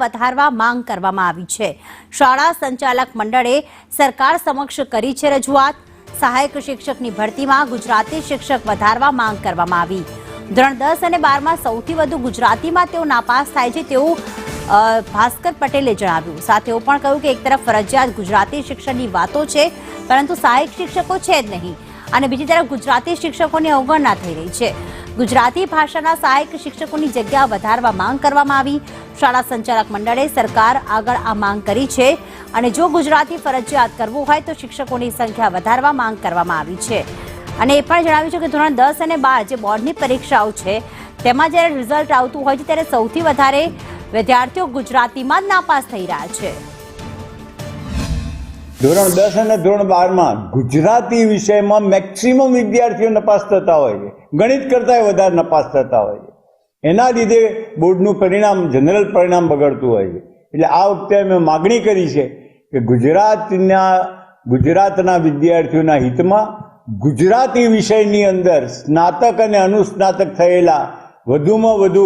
વધારવા માંગ કરવામાં આવી છે। શાળા સંચાલક મંડળે સરકાર સમક્ષ કરી છે રજૂઆત। સહાયક શિક્ષકની ભરતીમાં ગુજરાતી શિક્ષક વધારવા માંગ કરવામાં આવી। ધોરણ 10 અને 12 માં સૌથી વધુ ગુજરાતીમાં તેઓ નાપાસ થાય છે તેવું ભાસ્કર પટેલે જણાવ્યું। સાથે એવું પણ કહ્યું કે એક તરફ ફરજિયાત ગુજરાતી શિક્ષણની વાતો છે પરંતુ સહાયક શિક્ષકો છે જ નહીં અને બીજી તરફ ગુજરાતી શિક્ષકોની અવગણના થઈ રહી છે। ગુજરાતી ભાષાના સહાયક શિક્ષકોની જગ્યા વધારવા માંગ કરવામાં આવી। શાળા સંચાલક મંડળે સરકાર આગળ આ માંગ કરી છે અને જો ગુજરાતી ફરજિયાત કરવું હોય તો શિક્ષકોની સંખ્યા વધારવા માંગ કરવામાં આવી છે। અને એ પણ જણાવ્યું છે કે ધોરણ 10 અને 12 જે બોર્ડની પરીક્ષાઓ છે તેમાં જ્યારે રિઝલ્ટ આવતું હોય છે ત્યારે સૌથી વધારે વિદ્યાર્થીઓ ગુજરાતીમાં જ નાપાસ થઈ રહ્યા છે। ધોરણ 10 અને ધોરણ 12 માં ગુજરાતી વિષયમાં મેક્સિમમ વિદ્યાર્થીઓ નપાસ થતા હોય છે, ગણિત કરતાં વધારે નપાસ થતા હોય છે। એના લીધે બોર્ડનું પરિણામ, જનરલ પરિણામ બગડતું હોય છે। એટલે આ વખતે અમે માગણી કરી છે કે ગુજરાતના વિદ્યાર્થીઓના હિતમાં ગુજરાતી વિષયની અંદર સ્નાતક અને અનુસ્નાતક થયેલા વધુમાં વધુ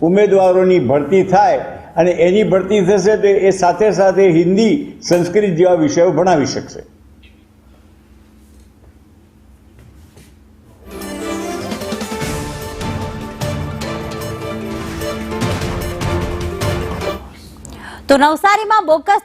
ઉમેદવારોની ભરતી થાય અને એની ભરતી થશે તો એ સાથે સાથે હિન્દી, સંસ્કૃત જેવા વિષયો ભણાવી શકશે। તો નવસારીમાં બોગસ